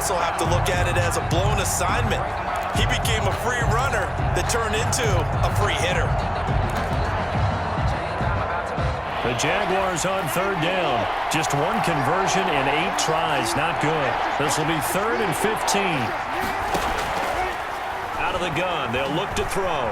also have to look at it as a blown assignment. He became a free runner that turned into a free hitter. The Jaguars on third down. Just one conversion and 8 tries. Not good. This will be 3rd and 15. Out of the gun. They'll look to throw.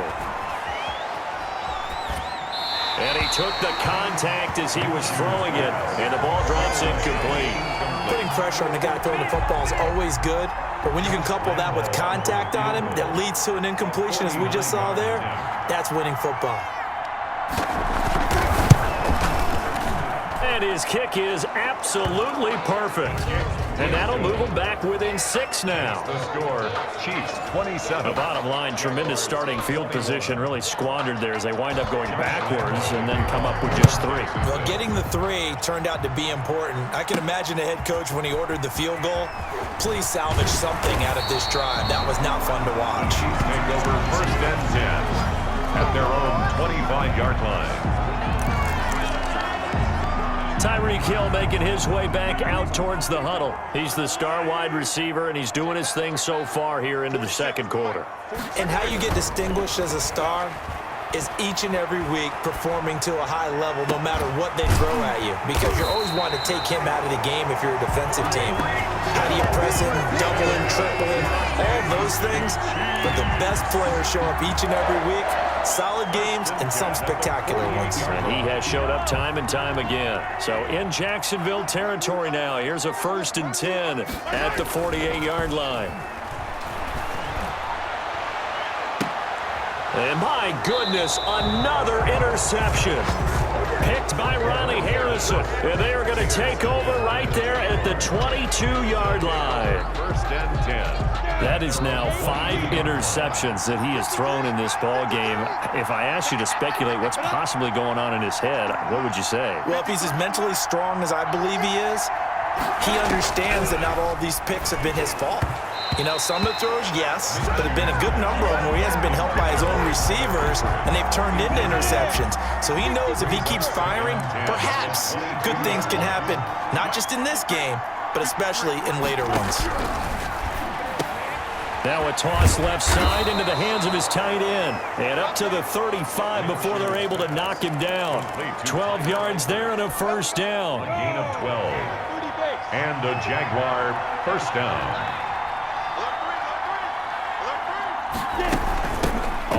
And he took the contact as he was throwing it. And the ball drops incomplete. Putting pressure on the guy throwing the football is always good. But when you can couple that with contact on him that leads to an incompletion, as we just saw there, that's winning football. And his kick is absolutely perfect. And that'll move him back within 6 now. The score, Chiefs 27. The bottom line, tremendous starting field position, really squandered there as they wind up going backwards and then come up with just 3. Well, getting the 3 turned out to be important. I can imagine the head coach when he ordered the field goal. Please salvage something out of this drive. That was not fun to watch. Chiefs take over 1st and 10 at their own 25-yard line. Tyreek Hill making his way back out towards the huddle. He's the star wide receiver, and he's doing his thing so far here into the 2nd quarter. And how you get distinguished as a star is each and every week performing to a high level no matter what they throw at you, because you're always wanting to take him out of the game if you're a defensive team. How do you press him, double him, triple him, all those things? But the best players show up each and every week. Solid games and some spectacular ones. And he has showed up time and time again. So in Jacksonville territory now. Here's a 1st and 10 at the 48-yard line. And my goodness, another interception. Picked by Ronnie Harrison. And they are going to take over right there at the 22-yard line. 1st and 10. That is now 5 interceptions that he has thrown in this ball game. If I asked you to speculate what's possibly going on in his head, what would you say? Well, if he's as mentally strong as I believe he is, he understands that not all of these picks have been his fault. You know, some of the throws, yes, but there have been a good number of them where he hasn't been helped by his own receivers, and they've turned into interceptions. So he knows if he keeps firing, perhaps good things can happen, not just in this game, but especially in later ones. Now a toss left side into the hands of his tight end. And up to the 35 before they're able to knock him down. 12 yards there and a 1st down. A gain of 12. And a Jaguar 1st down.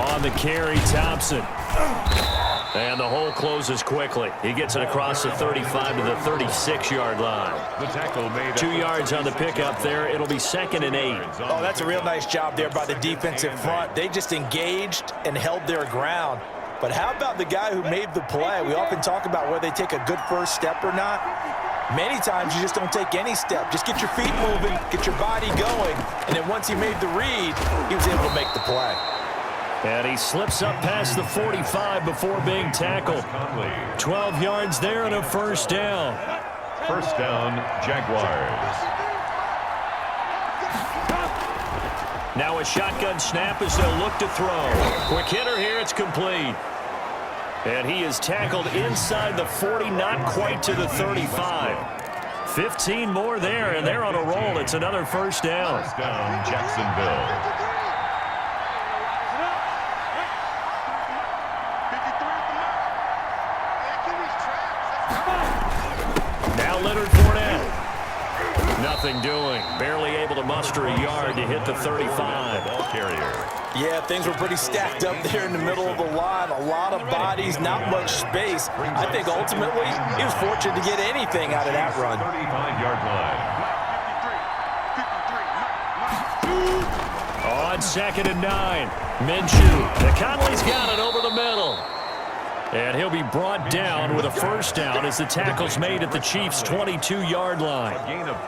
On the carry, Thompson. And the hole closes quickly. He gets it across the 35 to the 36-yard line. The tackle made 2 yards on the pickup there. It'll be 2nd and 8. Oh, that's a real nice job there by the defensive front. They just engaged and held their ground. But how about the guy who made the play? We often talk about whether they take a good first step or not. Many times you just don't take any step. Just get your feet moving, get your body going, and then once he made the read, he was able to make the play. And he slips up past the 45 before being tackled. 12 yards there and a 1st down. 1st down, Jaguars. Now a shotgun snap as they'll look to throw. Quick hitter here, it's complete. And he is tackled inside the 40, not quite to the 35. 15 more there, and they're on a roll. It's another 1st down. 1st down, Jacksonville. Nothing doing. Barely able to muster a yard to hit the 35. Ball carrier. Yeah, things were pretty stacked up there in the middle of the line. A lot of bodies, not much space. I think ultimately he was fortunate to get anything out of that run. 35-yard line. On 2nd and 9. Minshew. Conley's got it over the middle. And he'll be brought down with a 1st down as the tackle's made at the Chiefs' 22-yard line.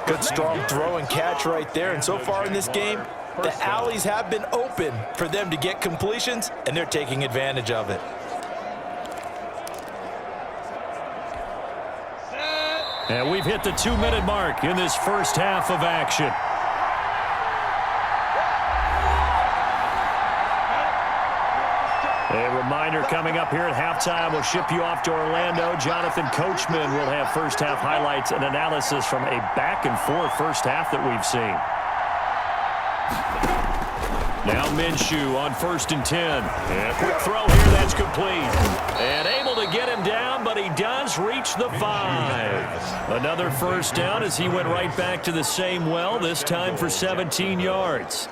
Good strong throw and catch right there. And so far in this game, the alleys have been open for them to get completions, and they're taking advantage of it. And we've hit the 2-minute mark in this first half of action. A reminder coming up here at halftime, we'll ship you off to Orlando. Jonathan Coachman will have first half highlights and analysis from a back-and-forth first half that we've seen. Now Minshew on 1st and 10. And a quick throw here, that's complete. And able to get him down, but he does reach the 5. Another first down as he went right back to the same well, this time for 17 yards.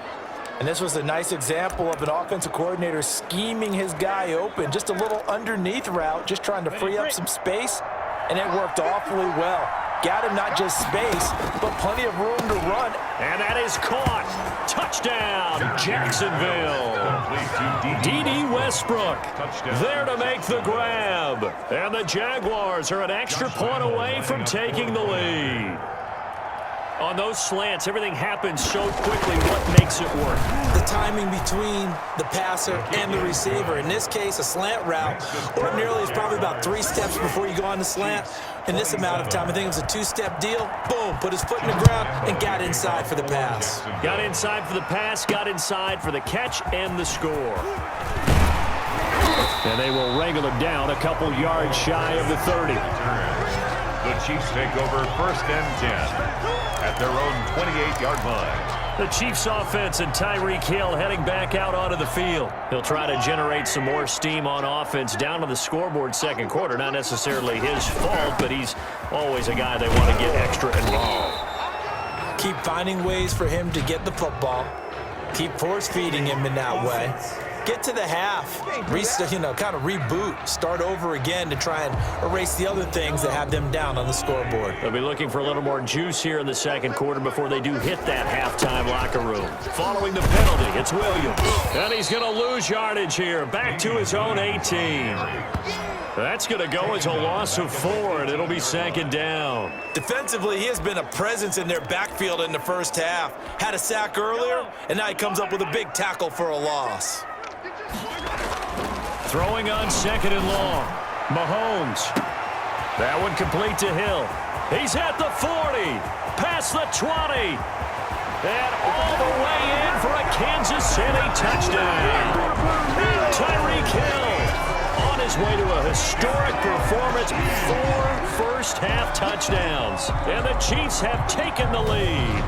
And this was a nice example of an offensive coordinator scheming his guy open. Just a little underneath route, just trying to free up some space, and it worked awfully well. Got him not just space, but plenty of room to run. And that is caught. Touchdown, Jacksonville. D.D. Westbrook there to make the grab. And the Jaguars are an extra point away from taking the lead. On those slants, everything happens so quickly. What makes it work? The timing between the passer and the receiver. In this case, a slant route ordinarily is probably about 3 steps before you go on the slant. In this amount of time, I think it was a 2-step deal. Boom, put his foot in the ground and got inside for the pass. Got inside for the pass, got inside for the catch and the score. And they will wrangle him down a couple yards shy of the 30. The Chiefs take over 1st and 10 at their own 28-yard line. The Chiefs offense and Tyreek Hill heading back out onto the field. He'll try to generate some more steam on offense down to the scoreboard second quarter. Not necessarily his fault, but he's always a guy they want to get extra involved. Keep finding ways for him to get the football. Keep force-feeding him in that way. Get to the half, kind of reboot, start over again to try and erase the other things that have them down on the scoreboard. They'll be looking for a little more juice here in the second quarter before they do hit that halftime locker room. Following the penalty, it's Williams. And he's going to lose yardage here, back to his own 18. That's going to go as a loss of 4, and it'll be 2nd down. Defensively, he has been a presence in their backfield in the first half. Had a sack earlier, and now he comes up with a big tackle for a loss. Throwing on 2nd and long. Mahomes. That one complete to Hill. He's at the 40. Past the 20. And all the way in for a Kansas City touchdown. Tyreek Hill on his way to a historic performance. 4 first-half touchdowns. And the Chiefs have taken the lead.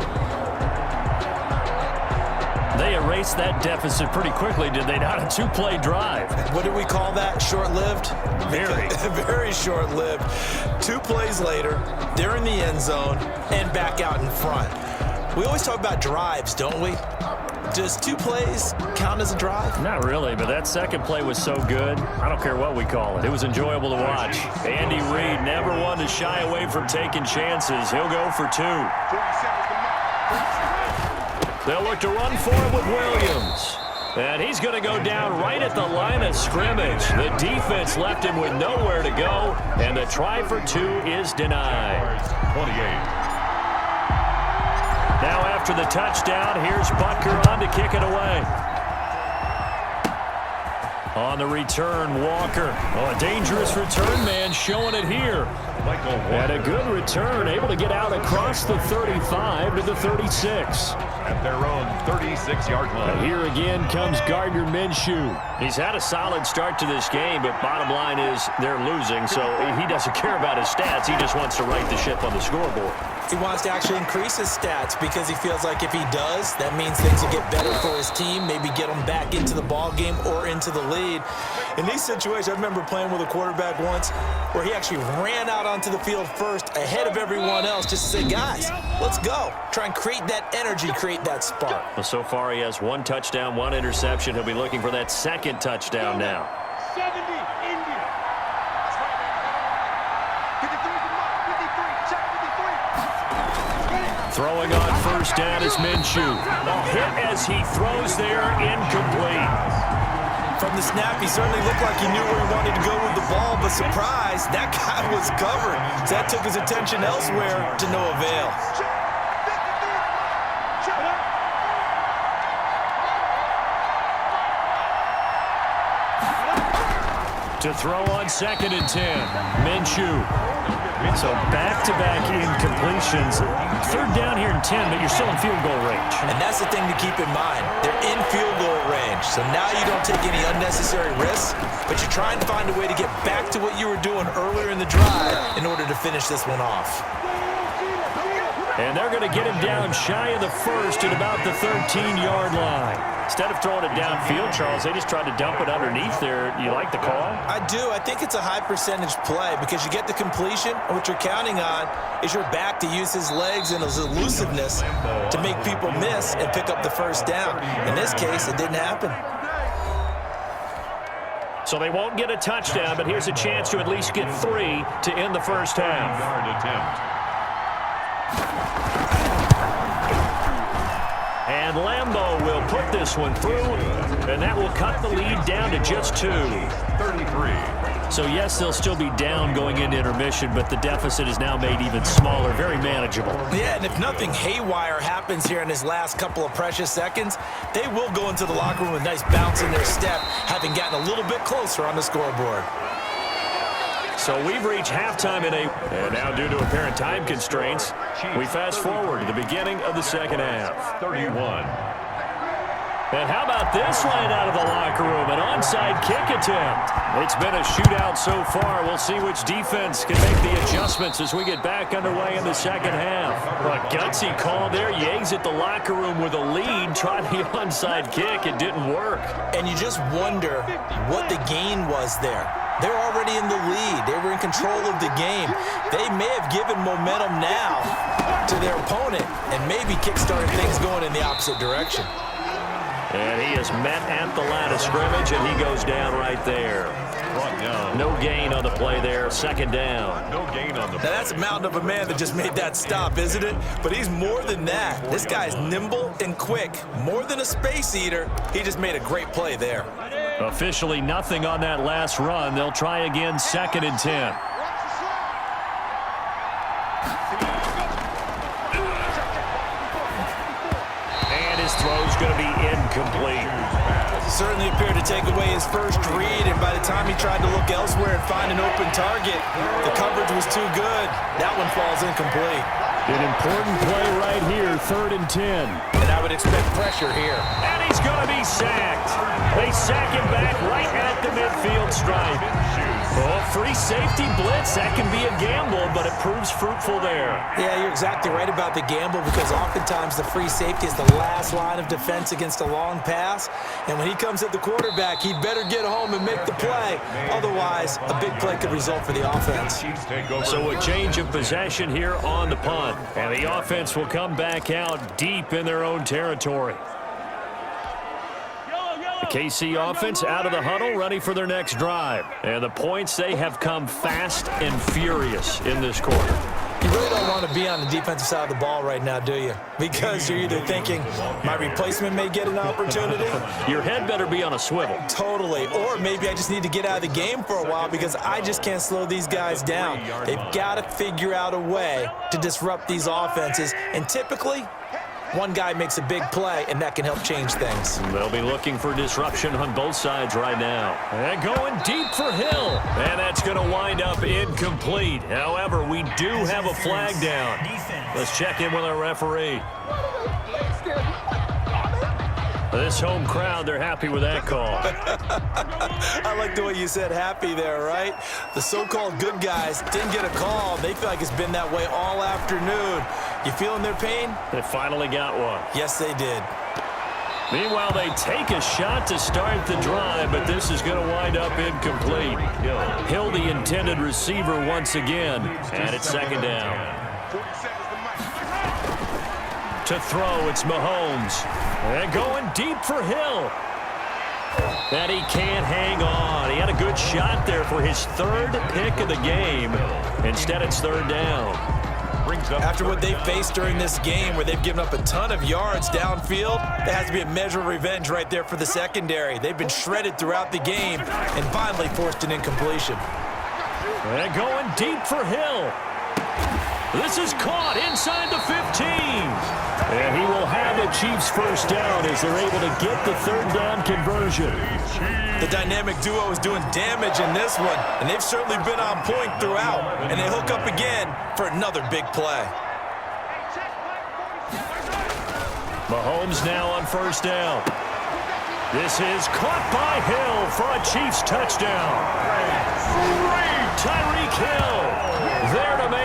They erased that deficit pretty quickly, did they not? A 2-play drive. What did we call that? Short-lived? Very. Very short-lived. 2 plays later, they're in the end zone and back out in front. We always talk about drives, don't we? Does 2 plays count as a drive? Not really, but that second play was so good. I don't care what we call it. It was enjoyable to watch. Andy Reid never one to shy away from taking chances. He'll go for 2. They'll look to run for it with Williams. And he's going to go down right at the line of scrimmage. The defense left him with nowhere to go, and the try for 2 is denied. 28. Now after the touchdown, here's Butker on to kick it away. On the return, Walker. Oh, a dangerous return man showing it here. And a good return, able to get out across the 35 to the 36. At their own 36-yard line. And here again comes Gardner Minshew. He's had a solid start to this game, but bottom line is they're losing, so he doesn't care about his stats. He just wants to right the ship on the scoreboard. He wants to actually increase his stats because he feels like if he does, that means things will get better for his team, maybe get them back into the ball game or into the lead. In these situations, I remember playing with a quarterback once where he actually ran out onto the field first ahead of everyone else just to say, guys, let's go. Try and create that energy, create that spark. Well, so far he has 1 touchdown, 1 interception. He'll be looking for that 2nd touchdown now. 70, Indy. That's right, man. 53, check 53. Throwing on 1st down is Minshew. A hit as he throws there, incomplete. From the snap, he certainly looked like he knew where he wanted to go with the ball, but surprise, that guy was covered. So that took his attention elsewhere to no avail. To throw on 2nd and 10, Minshew. So back-to-back incompletions. 3rd down here and 10, but you're still in field goal range. And that's the thing to keep in mind. They're in field goal range. So now you don't take any unnecessary risks, but you try and find a way to get back to what you were doing earlier in the drive in order to finish this one off. And they're going to get him down shy of the first at about the 13-yard line. Instead of throwing it downfield, Charles, they just tried to dump it underneath there. You like the call? I do. I think it's a high-percentage play because you get the completion, and what you're counting on is your back to use his legs and his elusiveness to make people miss and pick up the first down. In this case, it didn't happen. So they won't get a touchdown, but here's a chance to at least get 3 to end the first half. Yard attempt. And Lambeau will put this one through, and that will cut the lead down to just 2. 33. So, yes, they'll still be down going into intermission, but the deficit is now made even smaller, very manageable. Yeah, and if nothing haywire happens here in his last couple of precious seconds, they will go into the locker room with a nice bounce in their step, having gotten a little bit closer on the scoreboard. So we've reached halftime and now due to apparent time constraints, we fast forward to the beginning of the second half. 31. And how about this line out of the locker room? An onside kick attempt. It's been a shootout so far. We'll see which defense can make the adjustments as we get back underway in the second half. A gutsy call there. Yates at the locker room with a lead. Tried the onside kick. It didn't work. And you just wonder what the gain was there. They're already in the lead. They were in control of the game. They may have given momentum now to their opponent and maybe kickstarted things going in the opposite direction. And he is met at the line of scrimmage, and he goes down right there. Brought down. No gain on the play there. Second down. No gain on the Now that's a mountain of a man that just made that stop, isn't it? But he's more than that. This guy's nimble and quick. More than a space eater. He just made a great play there. Officially nothing on that last run. They'll try again, 2nd and 10. And his throw's going to be incomplete. Certainly appeared to take away his first read, and by the time he tried to look elsewhere and find an open target, the coverage was too good. That one falls incomplete. An important play right here, 3rd and 10. And I would expect pressure here. And he's going to be sacked. They sack him back right at the midfield stripe. Oh, free safety blitz. That can be a gamble, but it proves fruitful there. Yeah, you're exactly right about the gamble because oftentimes the free safety is the last line of defense against a long pass. And when he comes at the quarterback, he'd better get home and make the play. Otherwise, a big play could result for the offense. So a change of possession here on the punt. And the offense will come back out deep in their own territory. The KC offense out of the huddle, ready for their next drive. And the points, they have come fast and furious in this quarter. You really don't want to be on the defensive side of the ball right now, do you? Because you're either thinking, my replacement may get an opportunity. Your head better be on a swivel. Totally. Or maybe I just need to get out of the game for a while because I just can't slow these guys down. They've got to figure out a way to disrupt these offenses. And typically, one guy makes a big play, and that can help change things. They'll be looking for disruption on both sides right now. And going deep for Hill. And that's going to wind up incomplete. However, we do have a flag down. Let's check in with our referee. This home crowd, they're happy with that call. I like the way you said happy there, right? The so-called good guys didn't get a call. They feel like it's been that way all afternoon. You feeling their pain? They finally got one. Yes, they did. Meanwhile, they take a shot to start the drive, but this is going to wind up incomplete. Hill, the intended receiver once again, and it's 2nd down. To throw, it's Mahomes. And going deep for Hill. And he can't hang on. He had a good shot there for his 3rd pick of the game. Instead, it's 3rd down. After what they faced during this game where they've given up a ton of yards downfield, there has to be a measure of revenge right there for the secondary. They've been shredded throughout the game and finally forced an incompletion. And going deep for Hill. This is caught inside the 15. And he will have the Chiefs first down as they're able to get the 3rd down conversion. The dynamic duo is doing damage in this one, and they've certainly been on point throughout. And they hook up again for another big play. Mahomes now on 1st down. This is caught by Hill for a Chiefs touchdown. Tyreek Hill there to make